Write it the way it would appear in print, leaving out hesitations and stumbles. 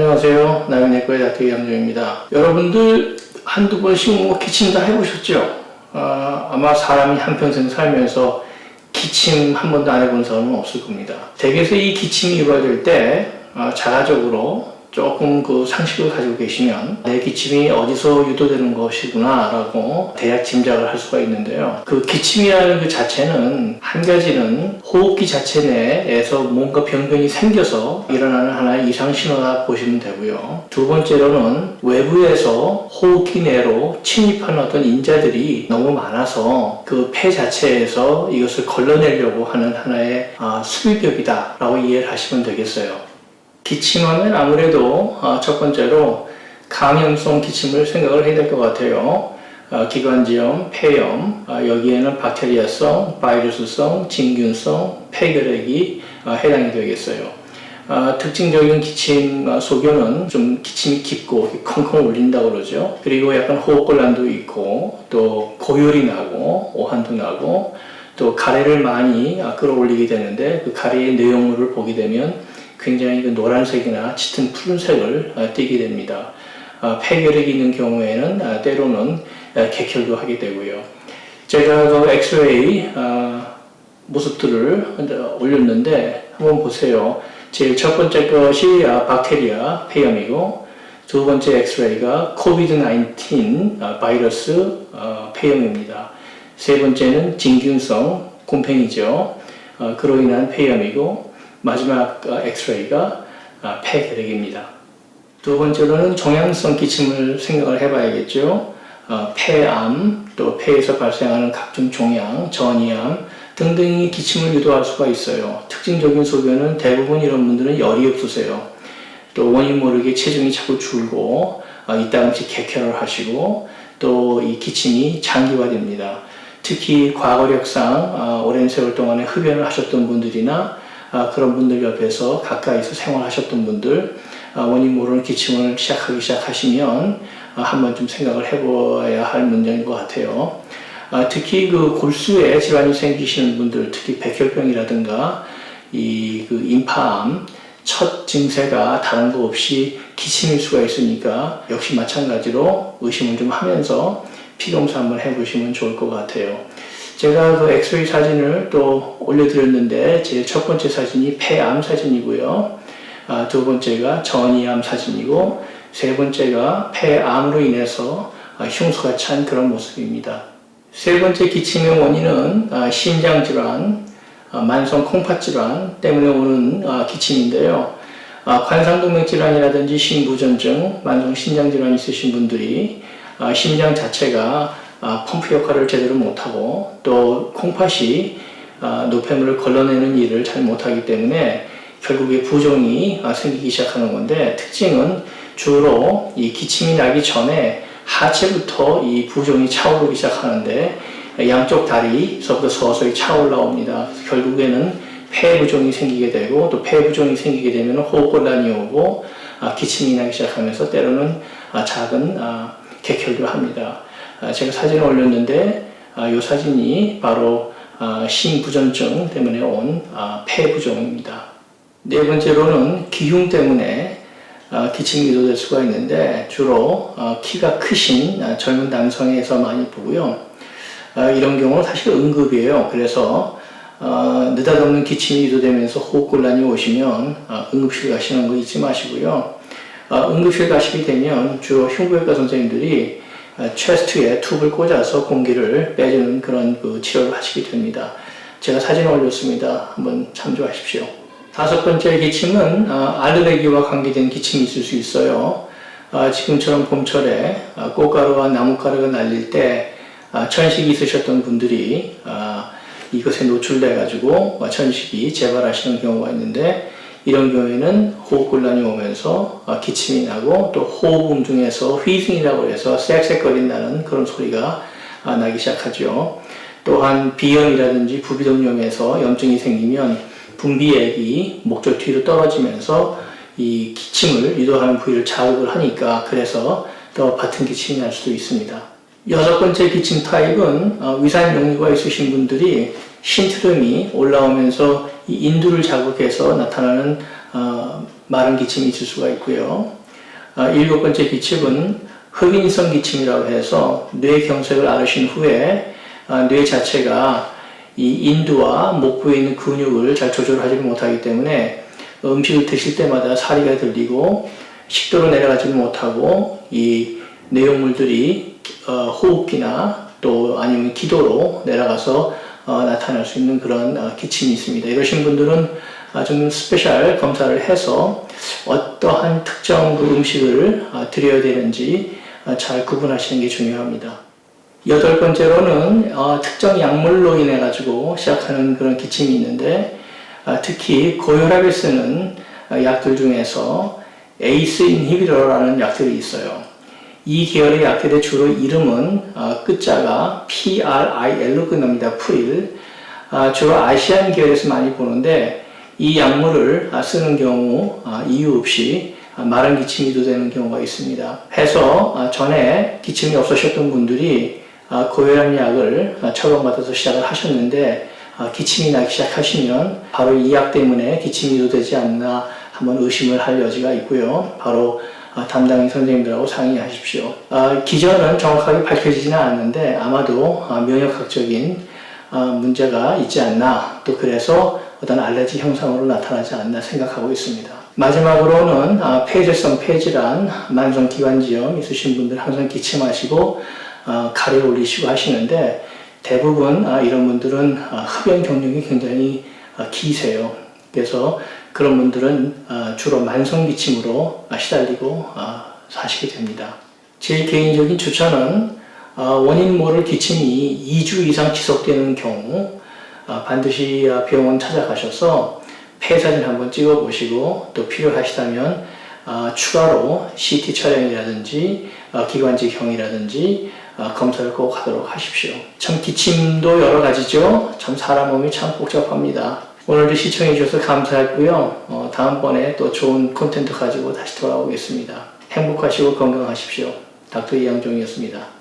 안녕하세요. 나연내과의 닥터 이양정입니다. 여러분들 한두 번씩 기침 다 해보셨죠? 아마 사람이 한평생 살면서 기침 한 번도 안 해본 사람은 없을 겁니다. 대개서 이 기침이 유발될 때 자가적으로 조금 상식을 가지고 계시면 내 기침이 어디서 유도되는 것이구나 라고 대략 짐작을 할 수가 있는데요. 그 기침이라는 그 자체는 한 가지는 호흡기 자체 내에서 뭔가 병변이 생겨서 일어나는 하나의 이상 신호라 보시면 되고요. 두 번째로는 외부에서 호흡기 내로 침입하는 어떤 인자들이 너무 많아서 그 폐 자체에서 이것을 걸러내려고 하는 하나의 수비벽이다 라고 이해를 하시면 되겠어요. 기침하면 아무래도 첫 번째로 감염성 기침을 생각을 해야 될 것 같아요. 기관지염, 폐염, 여기에는 박테리아성, 바이러스성, 진균성, 폐결핵이 해당이 되겠어요. 특징적인 기침 소견은 좀 기침이 깊고 컹컹 울린다고 그러죠. 그리고 약간 호흡곤란도 있고 또 고열이 나고 오한도 나고 또 가래를 많이 끌어올리게 되는데 그 가래의 내용물을 보게 되면 굉장히 노란색이나 짙은 푸른색을 띠게 됩니다. 폐결핵이 있는 경우에는 때로는 객혈도 하게 되고요. 제가 그 엑스레이 모습들을 올렸는데 한번 보세요. 제일 첫 번째 것이 박테리아 폐염이고 두 번째 엑스레이가 코비드-19 바이러스 폐염입니다. 세 번째는 진균성 곰팡이죠. 그로 인한 폐염이고 마지막 엑스레이가 폐결핵입니다. 두 번째로는 종양성 기침을 생각을 해봐야겠죠. 폐암, 또 폐에서 발생하는 각종 종양, 전이암 등등이 기침을 유도할 수가 있어요. 특징적인 소견은 대부분 이런 분들은 열이 없으세요. 또 원인 모르게 체중이 자꾸 줄고 이따금씩 객혈을 하시고 또 이 기침이 장기화됩니다. 특히 과거력상 오랜 세월 동안에 흡연을 하셨던 분들이나 그런 분들 옆에서 가까이서 생활하셨던 분들 원인 모르는 기침을 시작하시면 한번 좀 생각을 해봐야 할 문제인 것 같아요. 특히 골수에 질환이 생기시는 분들, 특히 백혈병이라든가 임파암 첫 증세가 다른 거 없이 기침일 수가 있으니까 역시 마찬가지로 의심을 좀 하면서 피검사 한번 해보시면 좋을 것 같아요. 제가 엑스레이 사진을 또 올려드렸는데 제일 첫 번째 사진이 폐암 사진이고요. 두 번째가 전이암 사진이고 세 번째가 폐암으로 인해서 흉수가 찬 그런 모습입니다. 세 번째 기침의 원인은 신장질환, 만성 콩팥질환 때문에 오는 기침인데요. 관상동맥질환이라든지 심부전증, 만성 신장질환이 있으신 분들이 심장 자체가 펌프 역할을 제대로 못하고 또 콩팥이 노폐물을 걸러내는 일을 잘 못하기 때문에 결국에 부종이 생기기 시작하는 건데 특징은 주로 이 기침이 나기 전에 하체부터 이 부종이 차오르기 시작하는데 양쪽 다리서부터 서서히 차올라옵니다. 결국에는 폐부종이 생기게 되고 또 폐부종이 생기게 되면 호흡곤란이 오고 기침이 나기 시작하면서 때로는 작은 객혈도 합니다. 제가 사진을 올렸는데 이 사진이 바로 심부전증 때문에 온 폐부종입니다. 네 번째로는 기흉 때문에 기침이 유도될 수가 있는데 주로 키가 크신 젊은 남성에서 많이 보고요. 이런 경우는 사실 응급이에요. 그래서 느닷없는 기침이 유도되면서 호흡곤란이 오시면 응급실 가시는 거 잊지 마시고요. 응급실 가시게 되면 주로 흉부외과 선생님들이 체스트에 튜브를 꽂아서 공기를 빼주는 그런 치료를 하시게 됩니다. 제가 사진을 올렸습니다. 한번 참조하십시오. 다섯 번째 기침은 알레르기와 관계된 기침이 있을 수 있어요. 지금처럼 봄철에 꽃가루와 나뭇가루가 날릴 때 천식이 있으셨던 분들이 이것에 노출돼 가지고 천식이 재발하시는 경우가 있는데 이런 경우에는 호흡곤란이 오면서 기침이 나고 또 호흡음 중에서 휘승이라고 해서 쌕쌕거린다는 그런 소리가 나기 시작하죠. 또한 비염이라든지 부비동염에서 염증이 생기면 분비액이 목젖 뒤로 떨어지면서 이 기침을 유도하는 부위를 자극을 하니까 그래서 더 얕은 기침이 날 수도 있습니다. 여섯 번째 기침 타입은 위산 역류가 있으신 분들이 신트름이 올라오면서 이 인두를 자극해서 나타나는 마른 기침이 있을 수가 있고요. 7번째 기침은 흡인성 기침이라고 해서 뇌 경색을 앓으신 후에 뇌 자체가 이 인두와 목부에 있는 근육을 잘 조절하지 못하기 때문에 음식을 드실 때마다 사리가 들리고 식도로 내려가지 못하고 이 내용물들이 호흡기나 또 아니면 기도로 내려가서 나타날 수 있는 그런 기침이 있습니다. 이러신 분들은 좀 스페셜 검사를 해서 어떠한 특정 그 음식을 드려야 되는지 잘 구분하시는 게 중요합니다. 8번째로는 특정 약물로 인해 가지고 시작하는 그런 기침이 있는데 특히 고혈압에 쓰는 약들 중에서 ACE 인히비터라는 약들이 있어요. 이 계열의 약들의 주로 이름은 끝자가 PRIL로 끝납니다. 프릴. 주로 아시안 계열에서 많이 보는데 이 약물을 쓰는 경우 이유 없이 마른 기침이 유도되는 경우가 있습니다. 해서 전에 기침이 없으셨던 분들이 고혈압 약을 처방받아서 시작을 하셨는데 기침이 나기 시작하시면 바로 이 약 때문에 기침이 유도되지 않나 한번 의심을 할 여지가 있고요. 바로 담당인 선생님들하고 상의하십시오. 기전은 정확하게 밝혀지지는 않는데 아마도 면역학적인 문제가 있지 않나, 또 그래서 어떤 알레르기 형상으로 나타나지 않나 생각하고 있습니다. 마지막으로는 폐쇄성 폐질환, 만성기관지염 있으신 분들 항상 기침하시고 가래 올리시고 하시는데 대부분 이런 분들은 흡연 경력이 굉장히 기세요. 그래서 그런 분들은 주로 만성기침으로 시달리고 사시게 됩니다. 제 개인적인 추천은 원인 모를 기침이 2주 이상 지속되는 경우 반드시 병원 찾아가셔서 폐사진 한번 찍어보시고 또 필요하시다면 추가로 CT 촬영이라든지 기관지형이라든지 검사를 꼭 하도록 하십시오. 참 기침도 여러 가지죠. 참 사람 몸이 참 복잡합니다. 오늘도 시청해 주셔서 감사했고요. 다음번에 또 좋은 콘텐츠 가지고 다시 돌아오겠습니다. 행복하시고 건강하십시오. 닥터 이양종이었습니다.